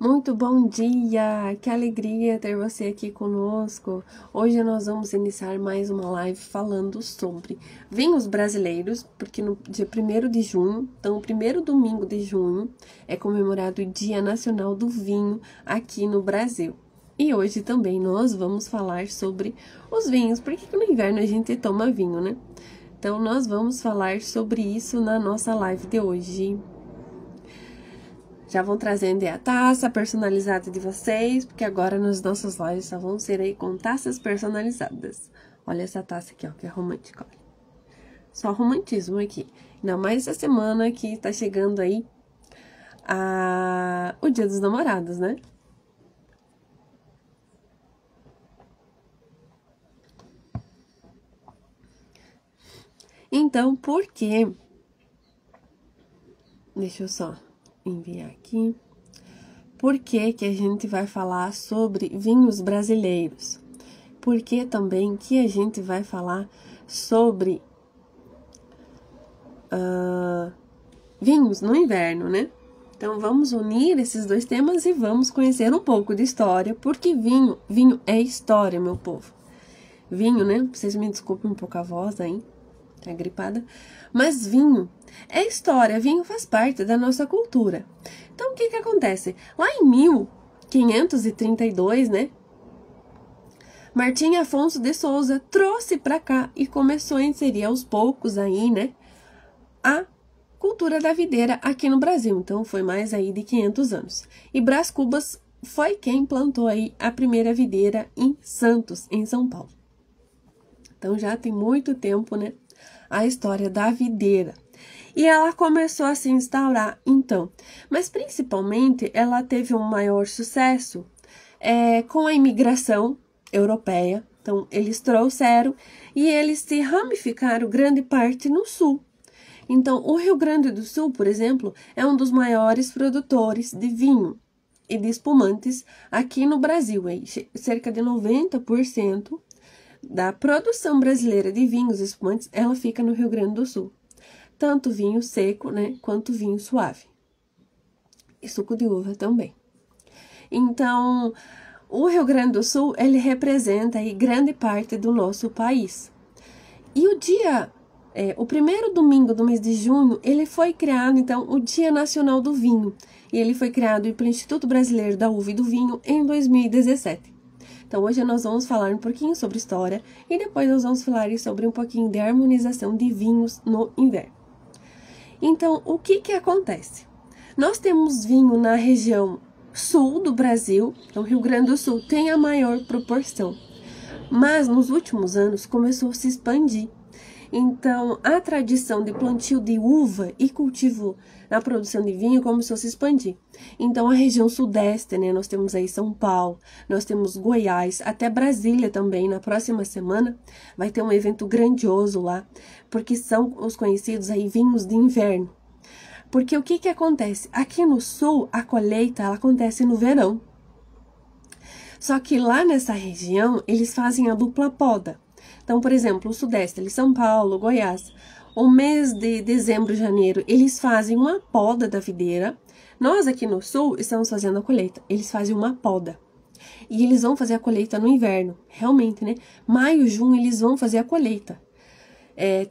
Muito bom dia! Que alegria ter você aqui conosco. Hoje nós vamos iniciar mais uma live falando sobre vinhos brasileiros, porque no dia 1º de junho, então o primeiro domingo de junho, é comemorado o Dia Nacional do Vinho aqui no Brasil. E hoje também nós vamos falar sobre os vinhos, porque no inverno a gente toma vinho, né? Então nós vamos falar sobre isso na nossa live de hoje. Já vão trazendo a taça personalizada de vocês, porque agora nas nossas lives só vão ser aí com taças personalizadas. Olha essa taça aqui, ó, que é romântica, olha. Só romantismo aqui. Ainda mais essa semana que tá chegando aí o Dia dos Namorados, né? Então, por quê? Deixa eu só enviar aqui. Por que que a gente vai falar sobre vinhos brasileiros? Por que também que a gente vai falar sobre vinhos no inverno, né? Então, vamos unir esses dois temas e vamos conhecer um pouco de história, porque vinho é história, meu povo. Vinho, né? Vocês me desculpem um pouco a voz aí, tá gripada. Mas vinho é história, vinho faz parte da nossa cultura. Então, o que que acontece? Lá em 1532, né? Martim Afonso de Souza trouxe para cá e começou a inserir aos poucos aí, né? A cultura da videira aqui no Brasil. Então, foi mais aí de 500 anos. E Brás Cubas foi quem plantou aí a primeira videira em Santos, em São Paulo. Então, já tem muito tempo, né? A história da videira. E ela começou a se instaurar, então. Mas, principalmente, ela teve um maior sucesso com a imigração europeia. Então, eles trouxeram e eles se ramificaram grande parte no sul. Então, o Rio Grande do Sul, por exemplo, é um dos maiores produtores de vinho e de espumantes aqui no Brasil. Cerca de 90% da produção brasileira de vinhos e espumantes, ela fica no Rio Grande do Sul. Tanto vinho seco, né, quanto vinho suave. E suco de uva também. Então, o Rio Grande do Sul, ele representa aí grande parte do nosso país. E o primeiro domingo do mês de junho, ele foi criado, então, o Dia Nacional do Vinho. E ele foi criado pelo Instituto Brasileiro da Uva e do Vinho em 2017. Então, hoje nós vamos falar um pouquinho sobre história e depois nós vamos falar sobre um pouquinho de harmonização de vinhos no inverno. Então, o que que acontece? Nós temos vinho na região sul do Brasil, então Rio Grande do Sul tem a maior proporção, mas nos últimos anos começou a se expandir. Então, a tradição de plantio de uva e cultivo na produção de vinho começou a se expandir. Então, a região sudeste, né? Nós temos aí São Paulo, nós temos Goiás, até Brasília também. Na próxima semana vai ter um evento grandioso lá, porque são os conhecidos aí vinhos de inverno. Porque o que que acontece? Aqui no sul, a colheita ela acontece no verão. Só que lá nessa região, eles fazem a dupla poda. Então, por exemplo, o sudeste, ali São Paulo, Goiás, o mês de dezembro, janeiro, eles fazem uma poda da videira. Nós aqui no sul estamos fazendo a colheita, eles fazem uma poda. E eles vão fazer a colheita no inverno, realmente, né? Maio, junho, eles vão fazer a colheita.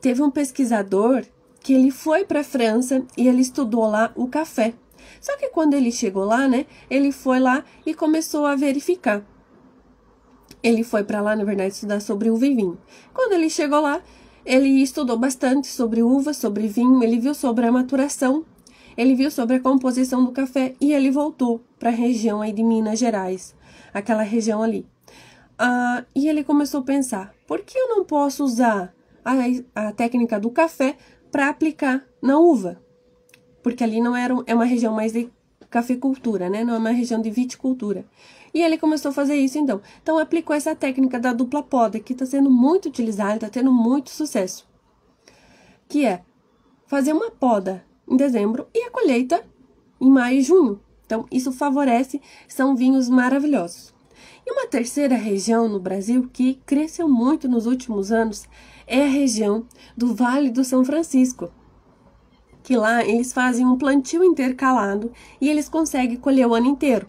Teve um pesquisador que ele foi para a França e ele estudou lá o café. Só que quando ele chegou lá, né? Ele foi lá e começou a verificar. Ele foi para lá, na verdade, estudar sobre uva e vinho. Quando ele chegou lá, ele estudou bastante sobre uva, sobre vinho, ele viu sobre a maturação, ele viu sobre a composição do café e ele voltou para a região aí de Minas Gerais, aquela região ali. E ele começou a pensar, por que eu não posso usar a técnica do café para aplicar na uva? Porque ali não é uma região mais de cafeicultura, né? Não é uma região de viticultura. E ele começou a fazer isso, então. Então, aplicou essa técnica da dupla poda, que está sendo muito utilizada, está tendo muito sucesso. Que é fazer uma poda em dezembro e a colheita em maio e junho. Então, isso favorece, são vinhos maravilhosos. E uma terceira região no Brasil que cresceu muito nos últimos anos é a região do Vale do São Francisco. Que lá eles fazem um plantio intercalado e eles conseguem colher o ano inteiro.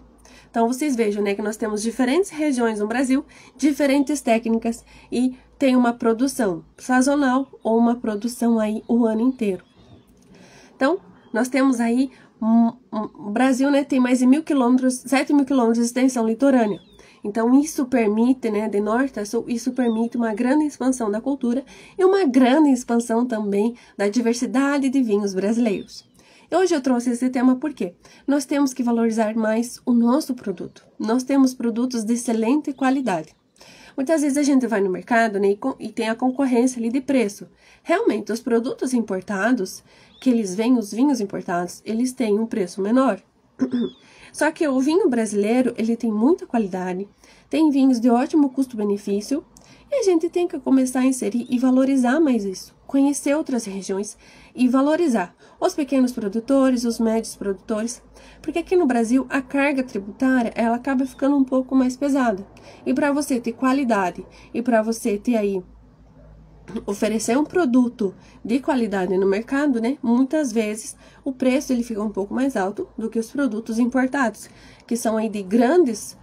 Então, vocês vejam, né, que nós temos diferentes regiões no Brasil, diferentes técnicas e tem uma produção sazonal ou uma produção aí o ano inteiro. Então, nós temos aí, o Brasil, né, tem mais de 7.000 quilômetros de extensão litorânea. Então, isso permite, né, de norte a sul, isso permite uma grande expansão da cultura e uma grande expansão também da diversidade de vinhos brasileiros. E hoje eu trouxe esse tema porque nós temos que valorizar mais o nosso produto. Nós temos produtos de excelente qualidade. Muitas vezes a gente vai no mercado, né, e tem a concorrência ali de preço. Realmente, os produtos importados, que eles vêm, os vinhos importados, eles têm um preço menor. Só que o vinho brasileiro, ele tem muita qualidade, tem vinhos de ótimo custo-benefício, e a gente tem que começar a inserir e valorizar mais isso. Conhecer outras regiões e valorizar os pequenos produtores, os médios produtores, porque aqui no Brasil a carga tributária, ela acaba ficando um pouco mais pesada. E para você ter qualidade e para você ter aí oferecer um produto de qualidade no mercado, né? Muitas vezes o preço ele fica um pouco mais alto do que os produtos importados, que são aí de grandes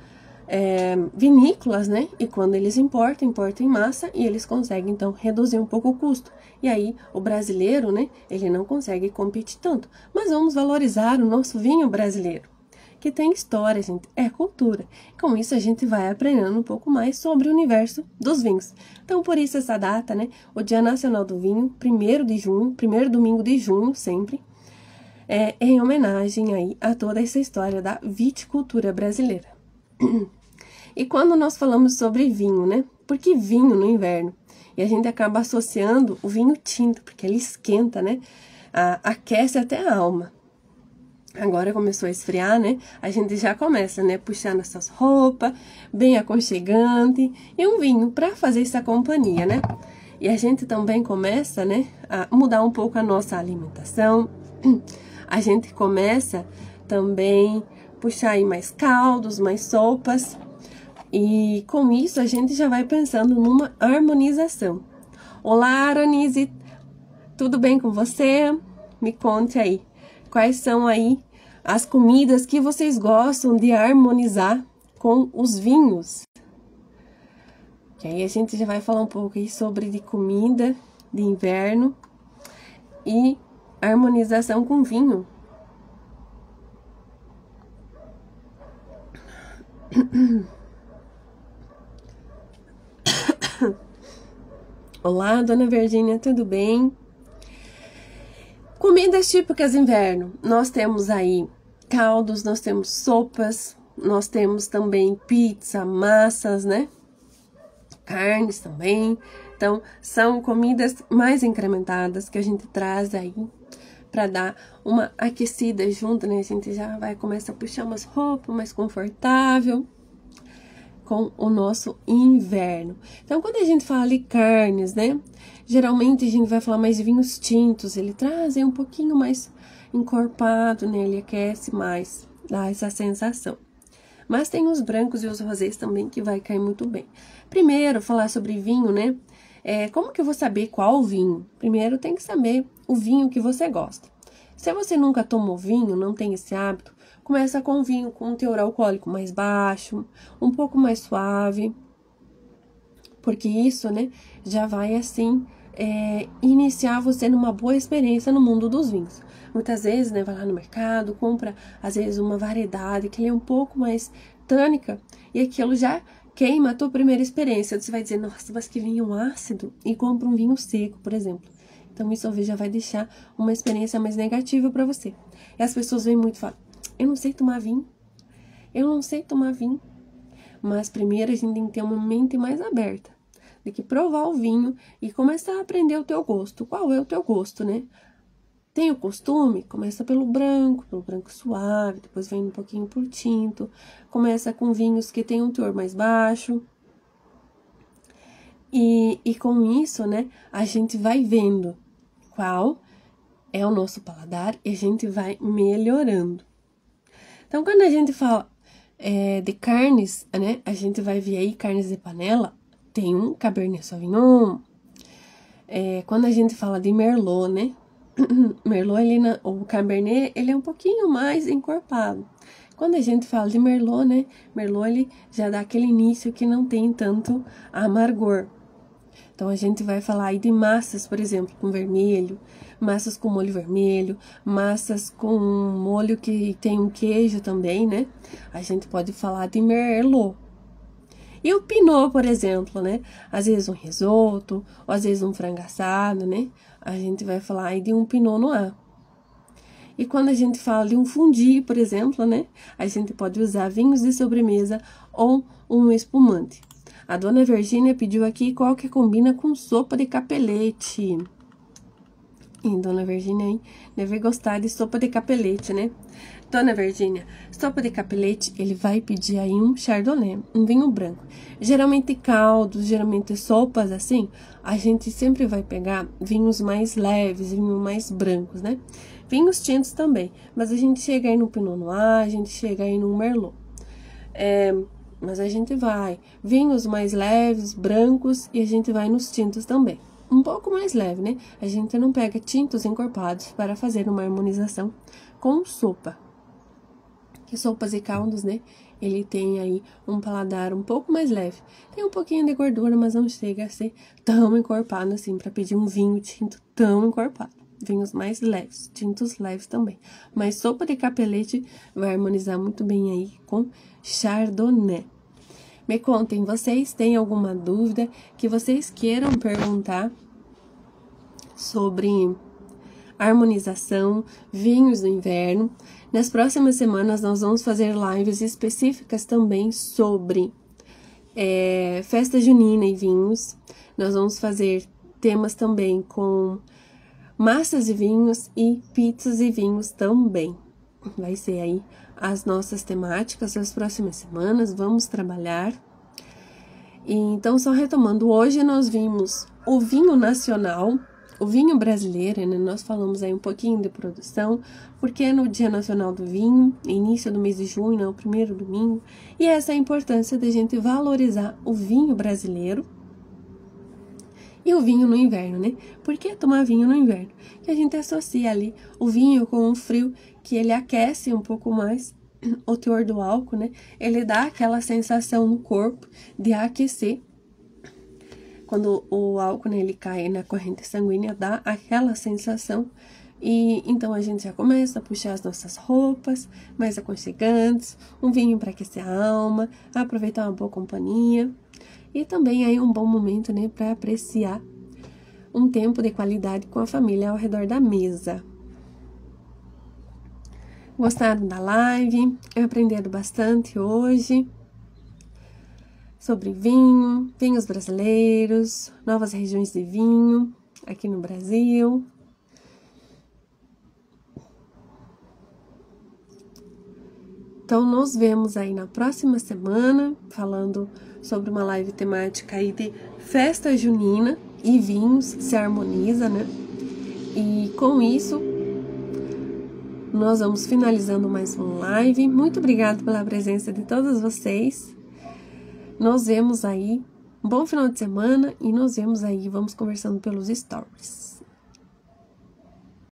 vinícolas, né? E quando eles importam em massa e eles conseguem então reduzir um pouco o custo. E aí o brasileiro, né? Ele não consegue competir tanto. Mas vamos valorizar o nosso vinho brasileiro, que tem história, gente, é cultura. Com isso, a gente vai aprendendo um pouco mais sobre o universo dos vinhos. Então, por isso essa data, né, o Dia Nacional do Vinho, 1º de junho, primeiro domingo de junho, sempre, em homenagem aí a toda essa história da viticultura brasileira. E quando nós falamos sobre vinho, né, por que vinho no inverno? E a gente acaba associando o vinho tinto, porque ele esquenta, né, aquece até a alma. Agora começou a esfriar, né? A gente já começa, né? Puxando essas roupas, bem aconchegante. E um vinho para fazer essa companhia, né? E a gente também começa, né? A mudar um pouco a nossa alimentação. A gente começa também puxar aí mais caldos, mais sopas. E com isso a gente já vai pensando numa harmonização. Olá, Aronise! Tudo bem com você? Me conte aí. Quais são aí as comidas que vocês gostam de harmonizar com os vinhos? Que aí a gente já vai falar um pouco aí sobre de comida de inverno e harmonização com vinho. Olá, dona Virgínia, tudo bem? Comidas típicas de inverno, nós temos aí caldos, nós temos sopas, nós temos também pizza, massas, né? Carnes também. Então, são comidas mais incrementadas que a gente traz aí para dar uma aquecida junto, né? A gente já vai começar a puxar umas roupas mais confortável com o nosso inverno. Então, quando a gente fala de carnes, né? Geralmente a gente vai falar mais de vinhos tintos, ele traz um pouquinho mais encorpado, né? Ele aquece mais, dá essa sensação. Mas tem os brancos e os rosés também que vai cair muito bem. Primeiro, falar sobre vinho, né? Como que eu vou saber qual vinho? Primeiro, tem que saber o vinho que você gosta. Se você nunca tomou vinho, não tem esse hábito, começa com um vinho com um teor alcoólico mais baixo, um pouco mais suave, porque isso, né, já vai assim iniciar você numa boa experiência no mundo dos vinhos. Muitas vezes, né, vai lá no mercado, compra às vezes uma variedade que é um pouco mais tânica e aquilo já queima a tua primeira experiência. Você vai dizer, nossa, mas que vinho ácido, e compra um vinho seco, por exemplo. Então isso já vai deixar uma experiência mais negativa para você. E as pessoas vêm muito e falam, eu não sei tomar vinho, eu não sei tomar vinho. Mas primeiro a gente tem que ter uma mente mais aberta, de que provar o vinho e começar a aprender o teu gosto. Qual é o teu gosto, né? Tem o costume? Começa pelo branco suave, depois vem um pouquinho por tinto. Começa com vinhos que tem um teor mais baixo. E com isso, né, a gente vai vendo qual é o nosso paladar e a gente vai melhorando. Então, quando a gente fala de carnes, né, a gente vai ver aí carnes de panela, tem um Cabernet Sauvignon. Quando a gente fala de Merlot, né, Merlot, o Cabernet, ele é um pouquinho mais encorpado. Quando a gente fala de Merlot, né? Merlot, ele já dá aquele início que não tem tanto amargor. Então, a gente vai falar aí de massas, por exemplo, com vermelho, massas com molho vermelho, massas com molho que tem um queijo também, né? A gente pode falar de Merlot. E o Pinot, por exemplo, né? Às vezes um risoto, ou às vezes um frango assado, né? A gente vai falar aí de um Pinot Noir. E quando a gente fala de um fondue, por exemplo, né? A gente pode usar vinhos de sobremesa ou um espumante. A dona Virgínia pediu aqui qual que combina com sopa de capelete. E dona Virgínia aí deve gostar de sopa de capelete, né? Dona Virgínia, sopa de capelete, ele vai pedir aí um chardonnay, um vinho branco. Geralmente caldos, geralmente sopas assim, a gente sempre vai pegar vinhos mais leves, vinhos mais brancos, né? Vinhos tintos também, mas a gente chega aí no Pinot Noir, a gente chega aí no Merlot. Mas a gente vai vinhos mais leves, brancos, e a gente vai nos tintos também. Um pouco mais leve, né? A gente não pega tintos encorpados para fazer uma harmonização com sopa. Que sopas e caldos, né? Ele tem aí um paladar um pouco mais leve. Tem um pouquinho de gordura, mas não chega a ser tão encorpado assim, para pedir um vinho tinto tão encorpado. Vinhos mais leves, tintos leves também. Mas sopa de capelete vai harmonizar muito bem aí com chardonnay. Me contem, vocês têm alguma dúvida que vocês queiram perguntar sobre harmonização, vinhos do inverno? Nas próximas semanas nós vamos fazer lives específicas também sobre festa junina e vinhos. Nós vamos fazer temas também com massas e vinhos e pizzas e vinhos também. Vai ser aí as nossas temáticas das próximas semanas, vamos trabalhar. E então, só retomando, hoje nós vimos o vinho nacional, o vinho brasileiro, né? Nós falamos aí um pouquinho de produção, porque é no Dia Nacional do Vinho, início do mês de junho, né? O primeiro domingo, e essa é a importância da gente valorizar o vinho brasileiro. E o vinho no inverno, né? Por que tomar vinho no inverno? Que a gente associa ali o vinho com o frio, que ele aquece um pouco mais o teor do álcool, né? Ele dá aquela sensação no corpo de aquecer. Quando o álcool, né, ele cai na corrente sanguínea, dá aquela sensação. E então a gente já começa a puxar as nossas roupas mais aconchegantes, um vinho para aquecer a alma, aproveitar uma boa companhia. E também aí um bom momento, né, para apreciar um tempo de qualidade com a família ao redor da mesa. Gostaram da live? Aprenderam bastante hoje sobre vinho, vinhos brasileiros, novas regiões de vinho aqui no Brasil. Então, nos vemos aí na próxima semana, falando sobre uma live temática aí de festa junina e vinhos, se harmoniza, né? E com isso, nós vamos finalizando mais uma live. Muito obrigada pela presença de todos vocês. Nos vemos aí, um bom final de semana e nos vemos aí, vamos conversando pelos stories.